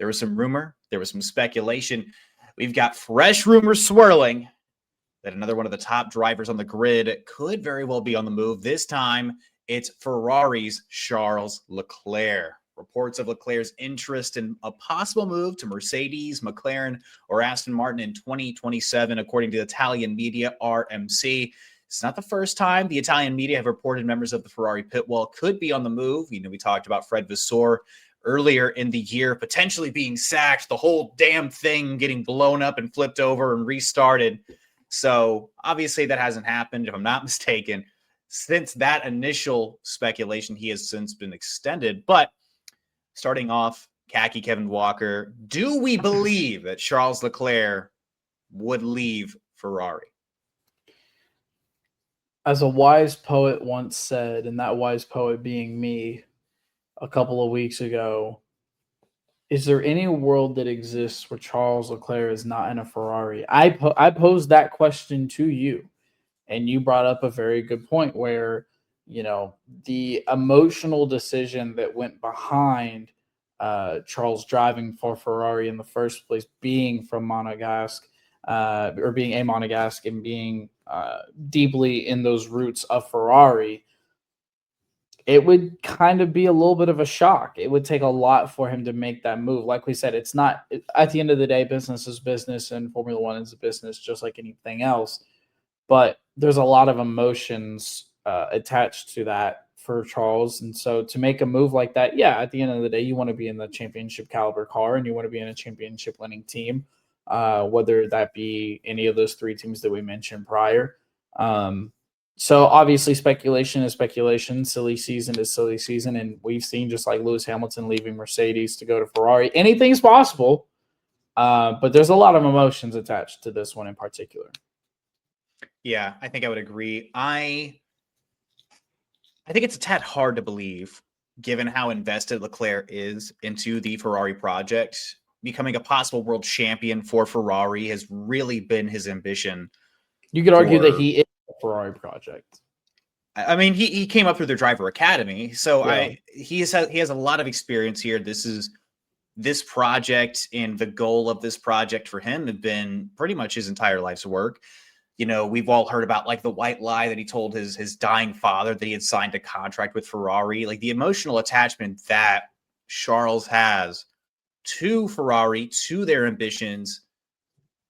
There was some rumor. There was some speculation. We've got fresh rumors swirling that another one of the top drivers on the grid could very well be on the move. This time, it's Ferrari's Charles Leclerc. Reports of Leclerc's interest in a possible move to Mercedes, McLaren, or Aston Martin in 2027, according to Italian media RMC. It's not the first time the Italian media have reported members of the Ferrari pit wall could be on the move. We talked about Fred Vasseur earlier in the year, potentially being sacked, the whole damn thing getting blown up and flipped over and restarted. So obviously that hasn't happened, if I'm not mistaken. Since that initial speculation, he has since been extended. But starting off, Khaki Kevin Walker, do we believe that Charles Leclerc would leave Ferrari? As a wise poet once said, and that wise poet being me a couple of weeks ago, is there any world that exists where Charles Leclerc is not in a Ferrari? I posed that question to you, and you brought up a very good point where, the emotional decision that went behind Charles driving for Ferrari in the first place, being from Monegasque, or being a Monegasque and being deeply in those roots of Ferrari, it would kind of be a little bit of a shock. It would take a lot for him to make that move. Like we said, it's not, at the end of the day, business is business and Formula One is a business just like anything else. But there's a lot of emotions attached to that for Charles. And so to make a move like that, yeah, at the end of the day, you want to be in the championship caliber car and you want to be in a championship winning team, whether that be any of those three teams that we mentioned prior. So obviously speculation is speculation. Silly season is silly season. And we've seen, just like Lewis Hamilton leaving Mercedes to go to Ferrari, anything's possible. But there's a lot of emotions attached to this one in particular. Yeah, I think I would agree. I think it's a tad hard to believe, given how invested Leclerc is into the Ferrari project. Becoming a possible world champion for Ferrari has really been his ambition. You could argue that he is a Ferrari project. I mean, he came up through their driver academy, so yeah. He has a lot of experience here. This project and the goal of this project for him have been pretty much his entire life's work. We've all heard about like the white lie that he told his dying father that he had signed a contract with Ferrari. Like the emotional attachment that Charles has to Ferrari, to their ambitions,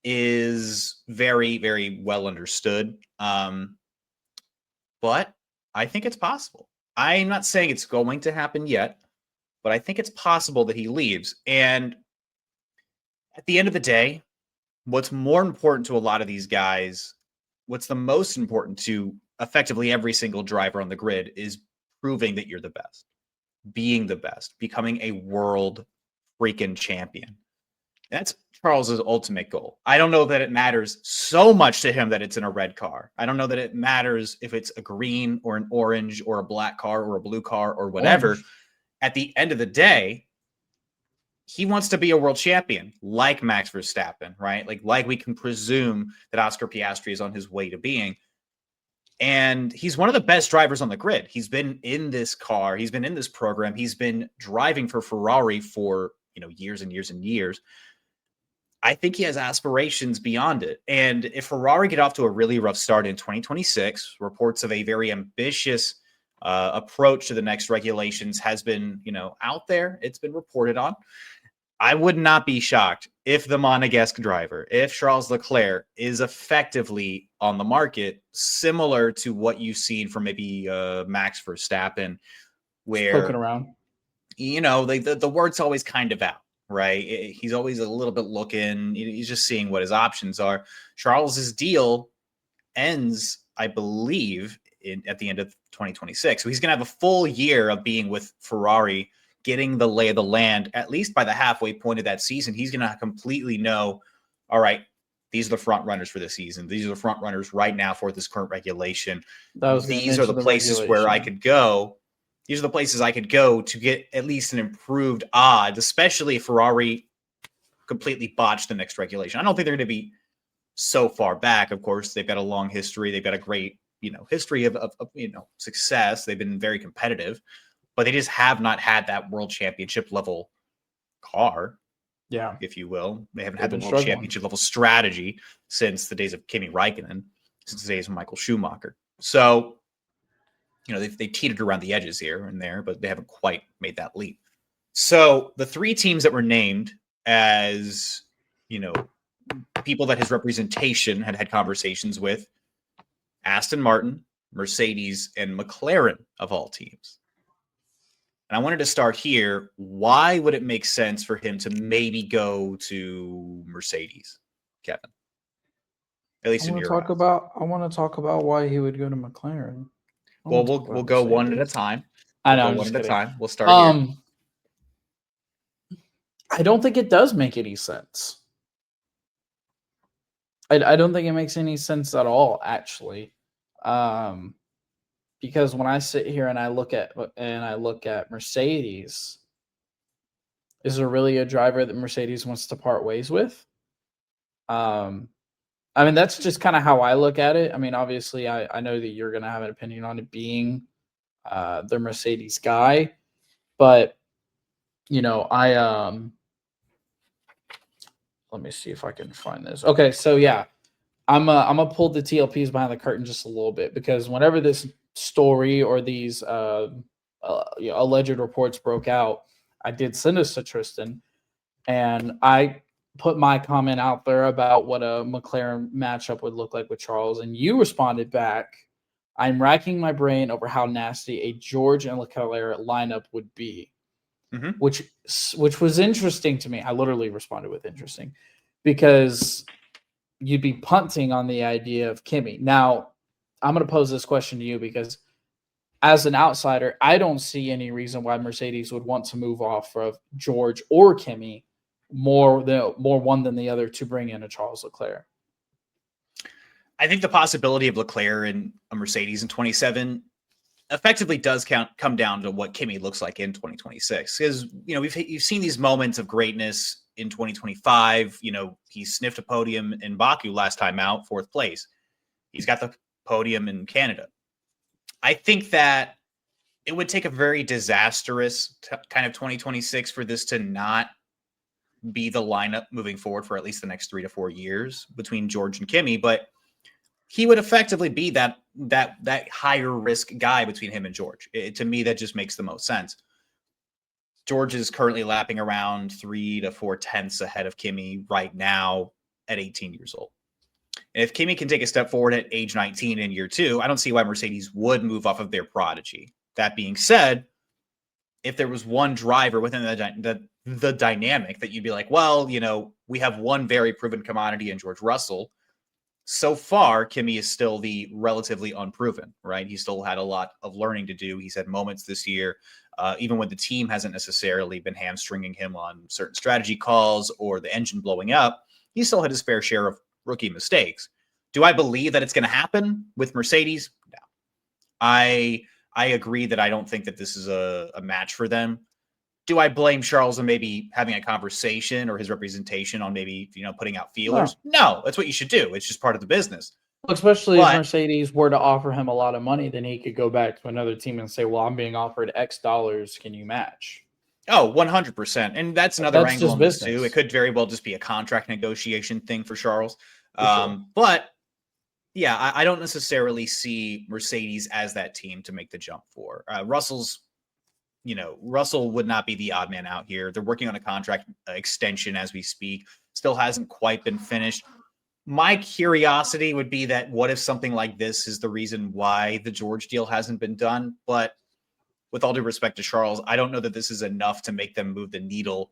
is very, very well understood. But I think it's possible. I'm not saying it's going to happen yet, but I think it's possible that he leaves. And at the end of the day, what's more important to a lot of these guys, what's the most important to effectively every single driver on the grid, is proving that you're the best, being the best, becoming a world freaking champion. That's Charles's ultimate goal. I don't know that it matters so much to him that it's in a red car. I don't know that it matters if it's a green or an orange or a black car or a blue car or whatever. Orange. At the end of the day, he wants to be a world champion, like Max Verstappen, right? Like we can presume that Oscar Piastri is on his way to being. And he's one of the best drivers on the grid. He's been in this car. He's been in this program. He's been driving for Ferrari for, years and years and years. I think he has aspirations beyond it. And if Ferrari get off to a really rough start in 2026, reports of a very ambitious approach to the next regulations has been, out there. It's been reported on. I would not be shocked if the Monegasque driver, if Charles Leclerc, is effectively on the market, similar to what you've seen from maybe Max Verstappen, where poking around. The word's always kind of out, right? He's always a little bit looking. He's just seeing what his options are. Charles's deal ends, I believe, at the end of 2026. So he's going to have a full year of being with Ferrari, getting the lay of the land. At least by the halfway point of that season, he's going to completely know, all right, these are the front runners for this season. These are the front runners right now for this current regulation. These are the places where I could go. These are the places I could go to get at least an improved odds, especially if Ferrari completely botched the next regulation. I don't think they're going to be so far back. Of course, they've got a long history. They've got a great, history of success. They've been very competitive, but they just have not had that world championship level car. Yeah. if you will. They haven't They've had the been world struggling. championship level strategy since the days of Kimi Räikkönen, since the days of Michael Schumacher. So, they teetered around the edges here and there, but they haven't quite made that leap. So the three teams that were named as, people that his representation had conversations with: Aston Martin, Mercedes, and McLaren, of all teams. And I wanted to start here. Why would it make sense for him to maybe go to Mercedes, Kevin? At least in your eyes. I want to talk about why he would go to McLaren. Well, we'll go one at a time. I know. We'll I'm go one just at a kidding. time. We'll start here. I don't think it does make any sense. I don't think it makes any sense at all, actually. Because when I sit here and I look at Mercedes, is there really a driver that Mercedes wants to part ways with? I mean, that's just kind of how I look at it. I mean, obviously, I know that you're going to have an opinion on it being the Mercedes guy, but let me see if I can find this. Okay, so yeah, I'm gonna pull the TLPs behind the curtain just a little bit, because whenever this story or these alleged reports broke out, I did send this to Tristan, and I put my comment out there about what a McLaren matchup would look like with Charles, and you responded back, "I'm racking my brain over how nasty a George and Leclerc lineup would be," which was interesting to me. I literally responded with interesting, because you'd be punting on the idea of Kimi. Now, I'm going to pose this question to you, because as an outsider, I don't see any reason why Mercedes would want to move off of George or Kimi more one than the other to bring in a Charles Leclerc. I think the possibility of Leclerc in a Mercedes in 27 effectively does come down to what Kimi looks like in 2026. Because, you've seen these moments of greatness in 2025. He sniffed a podium in Baku last time out, 4th place. He's got the podium in Canada. I think that it would take a very disastrous kind of 2026 for this to not be the lineup moving forward for at least the next 3 to 4 years between George and Kimi. But he would effectively be that higher risk guy between him and George. To me, that just makes the most sense. George is currently lapping around 3 to 4 tenths ahead of Kimi right now at 18 years old. And if Kimi can take a step forward at age 19 in year 2, I don't see why Mercedes would move off of their prodigy. That being said, if there was one driver within the dynamic that you'd be like, well, we have one very proven commodity in George Russell. So far, Kimi is still the relatively unproven, right? He still had a lot of learning to do. He's had moments this year, even when the team hasn't necessarily been hamstringing him on certain strategy calls or the engine blowing up. He still had his fair share of rookie mistakes. Do I believe that it's going to happen with Mercedes? No. I agree that I don't think that this is a match for them. Do I blame Charles on maybe having a conversation or his representation on maybe, putting out feelers? No, that's what you should do. It's just part of the business. Especially if Mercedes were to offer him a lot of money, then he could go back to another team and say, well, I'm being offered X dollars. Can you match? Oh, 100%. And that's another angle on this too. It could very well just be a contract negotiation thing for Charles. Sure. But yeah, I don't necessarily see Mercedes as that team to make the jump for. Russell would not be the odd man out here. They're working on a contract extension as we speak. Still hasn't quite been finished. My curiosity would be that what if something like this is the reason why the George deal hasn't been done? But with all due respect to Charles, I don't know that this is enough to make them move the needle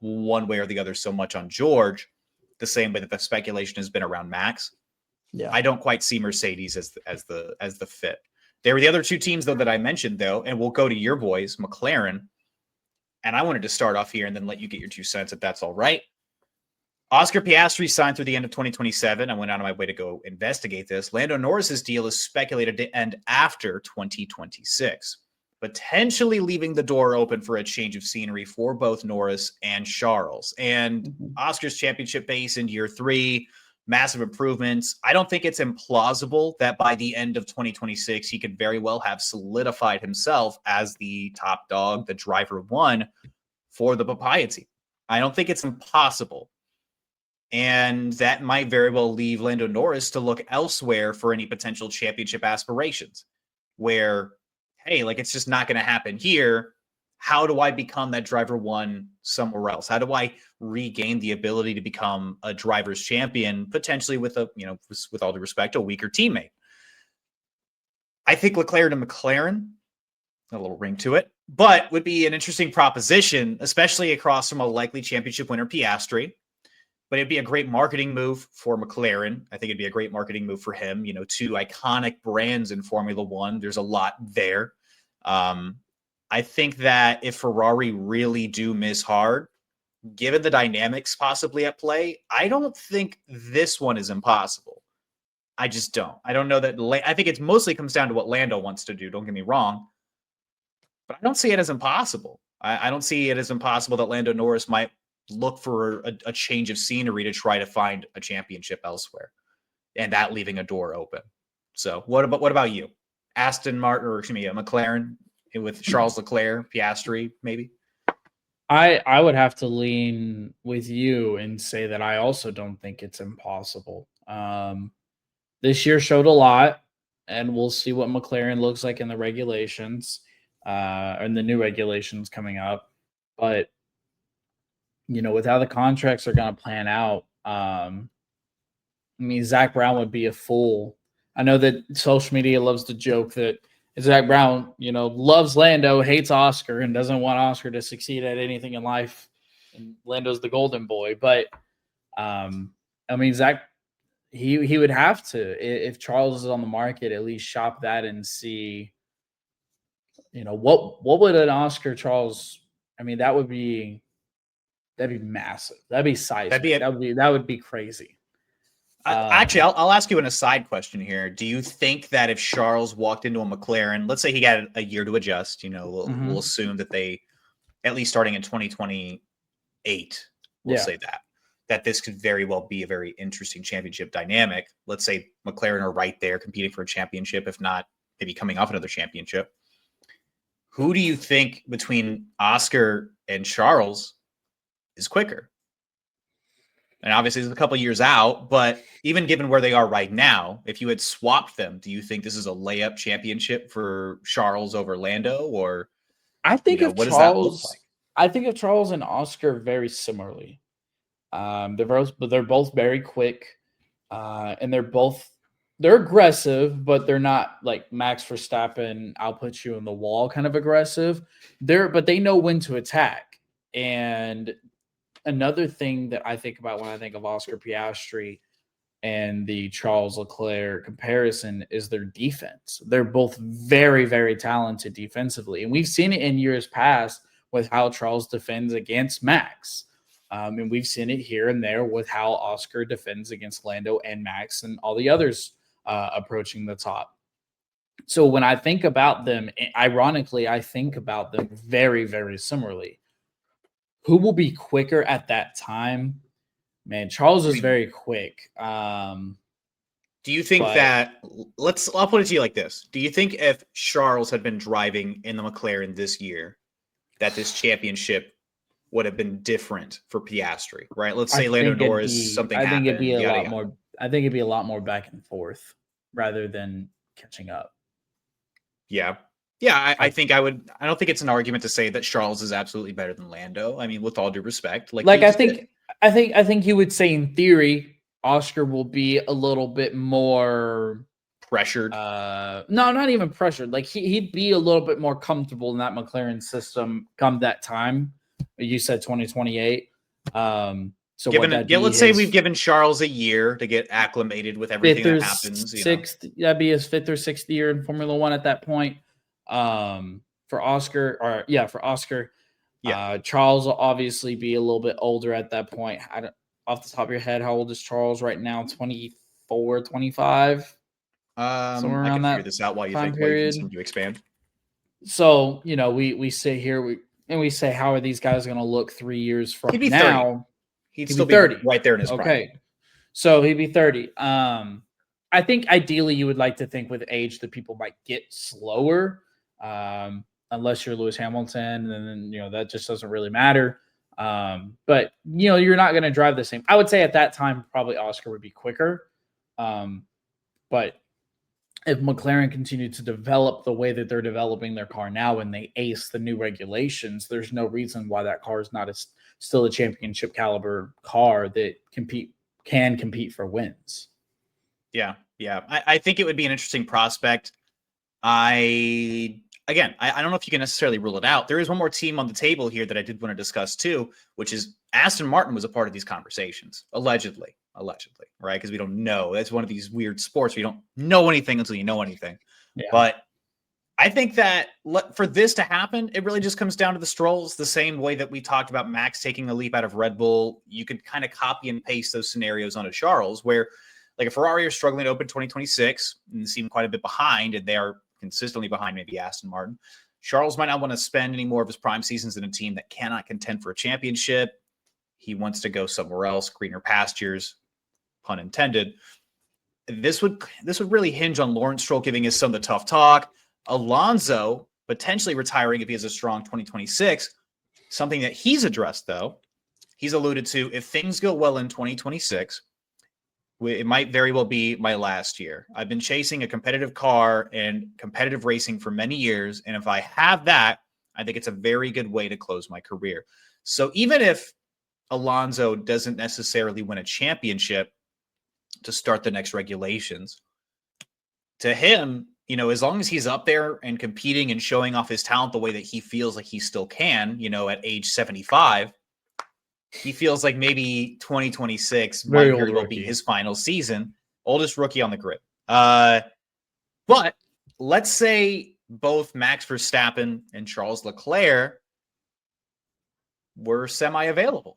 one way or the other so much on George, the same way that the speculation has been around Max. Yeah, I don't quite see Mercedes as the fit. There were the other two teams, though, that I mentioned, though, and we'll go to your boys, McLaren. And I wanted to start off here and then let you get your 2 cents, if that's all right. Oscar Piastri signed through the end of 2027. I went out of my way to go investigate this. Lando Norris's deal is speculated to end after 2026, potentially leaving the door open for a change of scenery for both Norris and Charles. And Oscar's championship base in year 3, massive improvements. I don't think it's implausible that by the end of 2026, he could very well have solidified himself as the top dog, the driver one for the Papaya team. I don't think it's impossible. And that might very well leave Lando Norris to look elsewhere for any potential championship aspirations. Where, hey, like it's just not going to happen here. How do I become that driver one somewhere else? How do I regain the ability to become a driver's champion, potentially with a, with all due respect, a weaker teammate? I think Leclerc and McLaren, a little ring to it, but would be an interesting proposition, especially across from a likely championship winner Piastri. But it'd be a great marketing move for McLaren. I think it'd be a great marketing move for him. Two iconic brands in Formula One. There's a lot there. I think that if Ferrari really do miss hard, given the dynamics possibly at play, I don't think this one is impossible. I just don't. I don't know that. I think it mostly comes down to what Lando wants to do. Don't get me wrong. But I don't see it as impossible. I don't see it as impossible that Lando Norris might look for a change of scenery to try to find a championship elsewhere, and that leaving a door open. So what about you? Aston Martin, or excuse me, a McLaren with Charles Leclerc, Piastri, maybe? I would have to lean with you and say that I also don't think it's impossible. This year showed a lot, and we'll see what McLaren looks like in the regulations, and the new regulations coming up. But with how the contracts are going to plan out, Zach Brown would be a fool. I know that social media loves to joke that Zach Brown, loves Lando, hates Oscar, and doesn't want Oscar to succeed at anything in life. And Lando's the golden boy. But, Zach, he would have to, if Charles is on the market, at least shop that and see, what would an Oscar Charles, that'd be massive. That'd be seismic. That would be crazy. Actually, I'll ask you an aside question here. Do you think that if Charles walked into a McLaren, let's say he got a year to adjust, we'll assume that they, at least starting in 2028, we'll say that this could very well be a very interesting championship dynamic. Let's say McLaren are right there competing for a championship, if not maybe coming off another championship. Who do you think between Oscar and Charles is quicker? And obviously it's a couple years out, but even given where they are right now, if you had swapped them, do you think this is a layup championship for Charles over Lando? Or I think what does that look like? I think of Charles and Oscar very similarly. They're both very quick, and they're aggressive, but they're not like Max Verstappen, I'll put you in the wall kind of aggressive. But they know when to attack. And another thing that I think about when I think of Oscar Piastri and the Charles Leclerc comparison is their defense. They're both very, very talented defensively. And we've seen it in years past with how Charles defends against Max. And we've seen it here and there with how Oscar defends against Lando and Max and all the others approaching the top. So when I think about them, ironically, I think about them very, very similarly. Who will be quicker at that time? Man, Charles is very quick. Do you think that I'll put it to you like this. Do you think if Charles had been driving in the McLaren this year, that this championship would have been different for Piastri, right? Let's say Lando Norris, something happened. I think it'd be a lot more back and forth rather than catching up. Yeah. Yeah, I think I don't think it's an argument to say that Charles is absolutely better than Lando. With all due respect, I think you would say in theory, Oscar will be a little bit more pressured. No, not even pressured. Like he'd be a little bit more comfortable in that McLaren system come that time. You said 2028. So let's say we've given Charles a year to get acclimated with everything that happens. That'd be his fifth or sixth year in Formula One at that point. For Oscar, Charles will obviously be a little bit older at that point. Off the top of your head, how old is Charles right now? 24, 25? Somewhere around I can figure this out while you continue to expand. So, we sit here and we say, how are these guys going to look 3 years from now? 30. He'd still be 30. Right there in his prime. Okay. So he'd be 30. I think ideally you would like to think with age that people might get slower, unless you're Lewis Hamilton, and then that just doesn't really matter. But you're not going to drive the same. I would say at that time, probably Oscar would be quicker. But if McLaren continued to develop the way that they're developing their car now and they ace the new regulations, there's no reason why that car is not still a championship caliber car that can compete for wins. Yeah. I think it would be an interesting prospect. I don't know if you can necessarily rule it out. There is one more team on the table here that I did want to discuss too, which is Aston Martin was a part of these conversations, allegedly, right? Because we don't know. That's one of these weird sports where you don't know anything until you know anything. Yeah. But I think that for this to happen, it really just comes down to the Strolls, the same way that we talked about Max taking a leap out of Red Bull. You could kind of copy and paste those scenarios onto Charles, where like a Ferrari are struggling to open 2026 and seem quite a bit behind, and they are consistently behind maybe Aston Martin. Charles might not want to spend any more of his prime seasons in a team that cannot contend for a championship. He wants to go somewhere else, greener pastures, pun intended. This would really hinge on Lawrence Stroll giving his son the tough talk. Alonso potentially retiring if he has a strong 2026. Something that he's addressed, though, he's alluded to, if things go well in 2026, it might very well be my last year. I've been chasing a competitive car and competitive racing for many years. And if I have that, I think it's a very good way to close my career. So even if Alonso doesn't necessarily win a championship to start the next regulations, to him, as long as he's up there and competing and showing off his talent the way that he feels like he still can, at age 75, he feels like maybe 2026 might very well be his final season. Oldest rookie on the grid. But let's say both Max Verstappen and Charles Leclerc were semi-available.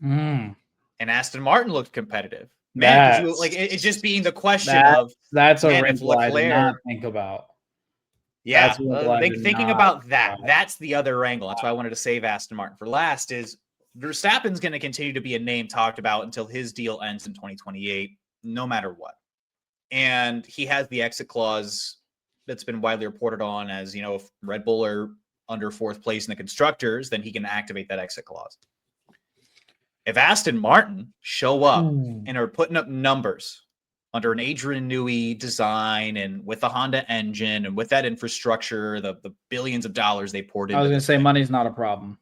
And Aston Martin looked competitive. Man, it's just being the question that's a wrinkle I did not think about. Yeah, thinking about that. That's the other angle. That's why I wanted to save Aston Martin for last. Is Verstappen's going to continue to be a name talked about until his deal ends in 2028, no matter what. And he has the exit clause that's been widely reported on as, if Red Bull are under fourth place in the constructors, then he can activate that exit clause. If Aston Martin show up and are putting up numbers under an Adrian Newey design and with the Honda engine and with that infrastructure, the billions of dollars they poured into, I was going to say money's not a problem.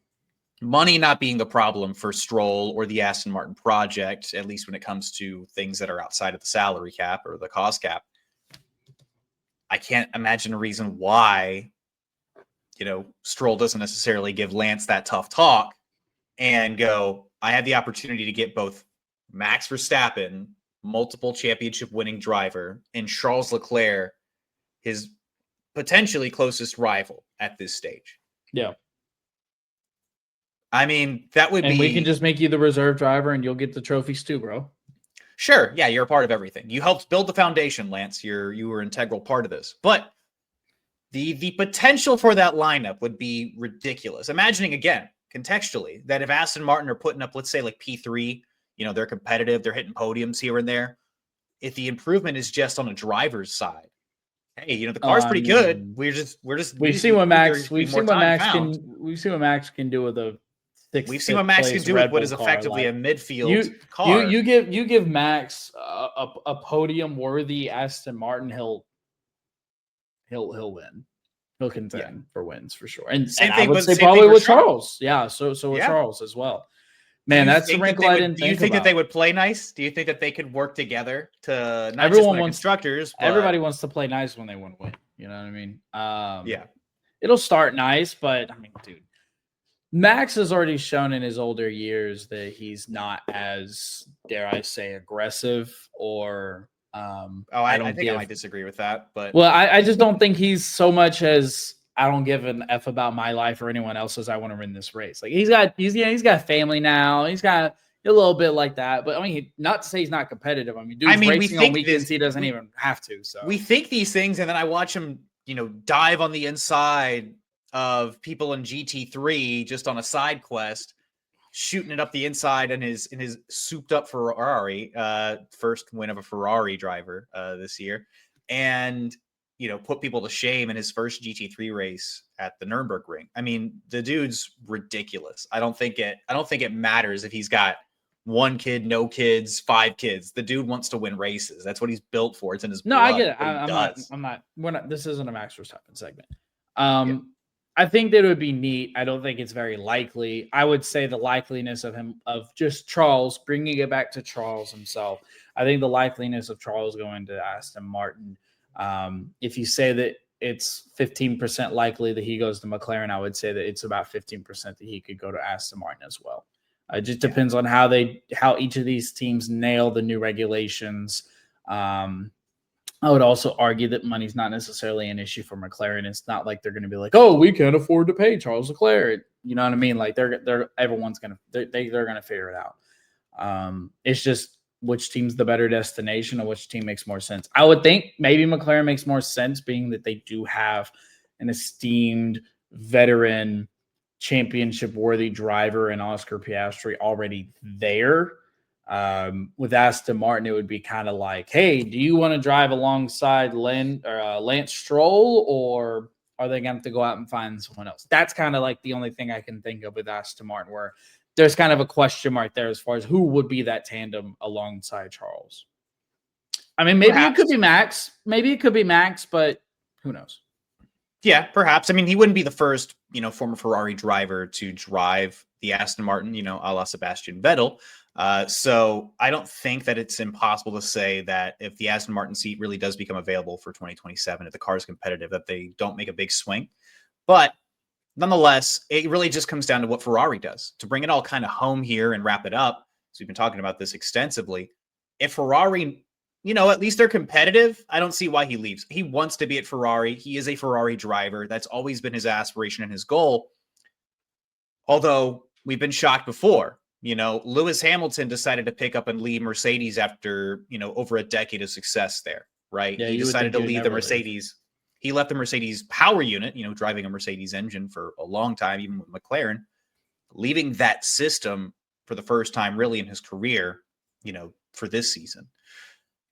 Money not being the problem for Stroll or the Aston Martin project, at least when it comes to things that are outside of the salary cap or the cost cap. I can't imagine a reason why, Stroll doesn't necessarily give Lance that tough talk and go, I had the opportunity to get both Max Verstappen, multiple championship winning driver, and Charles Leclerc, his potentially closest rival at this stage. Yeah. I mean, that would be... And we can just make you the reserve driver and you'll get the trophies too, bro. Sure. Yeah, you're a part of everything. You helped build the foundation, Lance. You were an integral part of this. But the potential for that lineup would be ridiculous. Imagining, again, contextually, that if Aston Martin are putting up, let's say, like P3, they're competitive, they're hitting podiums here and there. If the improvement is just on a driver's side, hey, the car's pretty good. We've seen what Max can do with a We've seen what Max can do with what is effectively a midfield car. You give Max a podium worthy Aston Martin, he'll win. He'll contend for wins for sure. And same and thing, I would say probably with Charles. Yeah, so with Charles as well. Man, that's the wrinkle I didn't think about. Do you think that they would play nice? Do you think that they could work together to not Everyone just win wants constructors? But... Everybody wants to play nice when they want to win. You know what I mean? Yeah. It'll start nice, but I mean, dude, Max has already shown in his older years that he's not as, dare I say, aggressive or I think I might disagree with that. But I just don't think he's so much as I don't give an F about my life or anyone else's. I want to win this race. Like he's got family now. He's got a little bit like that. But I mean, not to say he's not competitive. I mean, dude's racing on weekends. He doesn't even have to. So we think these things, and then I watch him, dive on the inside of people in GT3 just on a side quest, shooting it up the inside in his souped up Ferrari, first win of a Ferrari driver this year. And put people to shame in his first GT3 race at the Nürburgring. I mean, the dude's ridiculous. I don't think it matters if he's got one kid, no kids, 5 kids. The dude wants to win races. That's what he's built for. It's in his blood. I get it. I'm not. This isn't a Max Verstappen segment. I think that it would be neat. I don't think it's very likely. I would say the likeliness of just Charles, bringing it back to Charles himself. I think the likeliness of Charles going to Aston Martin, if you say that it's 15% likely that he goes to McLaren, I would say that it's about 15% that he could go to Aston Martin as well. It just depends on how each of these teams nail the new regulations. I would also argue that money's not necessarily an issue for McLaren. It's not like they're going to be like, "Oh, we can't afford to pay Charles Leclerc." You know what I mean? Like everyone's going to they're going to figure it out. It's just which team's the better destination or which team makes more sense. I would think maybe McLaren makes more sense, being that they do have an esteemed veteran championship-worthy driver in Oscar Piastri already there. With Aston Martin, it would be kind of like, hey, do you want to drive alongside Lance Stroll, or are they going to have to go out and find someone else? That's kind of like the only thing I can think of with Aston Martin, where there's kind of a question mark there as far as who would be that tandem alongside Charles. I mean, maybe it could be Max. Maybe it could be Max, but who knows? Yeah, perhaps. I mean, he wouldn't be the first, former Ferrari driver to drive the Aston Martin, a la Sebastian Vettel. So I don't think that it's impossible to say that if the Aston Martin seat really does become available for 2027, if the car is competitive, that they don't make a big swing. But nonetheless, it really just comes down to what Ferrari does. To bring it all kind of home here and wrap it up, so we've been talking about this extensively. If Ferrari, at least they're competitive, I don't see why he leaves. He wants to be at Ferrari. He is a Ferrari driver. That's always been his aspiration and his goal. Although we've been shocked before. Lewis Hamilton decided to pick up and leave Mercedes after, over a decade of success there, right? Yeah, he decided to leave the Mercedes. He left the Mercedes power unit, driving a Mercedes engine for a long time, even with McLaren, leaving that system for the first time really in his career, for this season.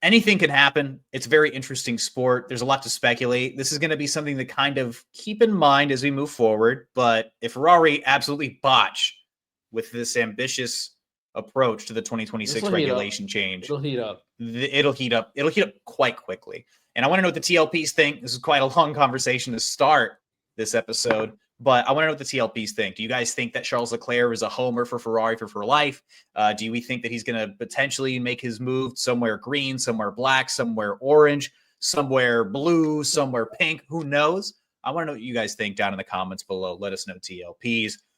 Anything can happen. It's a very interesting sport. There's a lot to speculate. This is going to be something to kind of keep in mind as we move forward. But if Ferrari absolutely botch with this ambitious approach to the 2026 regulation change, it'll heat up. It'll heat up quite quickly. And I want to know what the TLPs think. This is quite a long conversation to start this episode, but I want to know what the TLPs think. Do you guys think that Charles Leclerc is a homer for Ferrari for life? Do we think that he's going to potentially make his move somewhere green, somewhere black, somewhere orange, somewhere blue, somewhere pink? Who knows? I want to know what you guys think down in the comments below. Let us know, TLPs.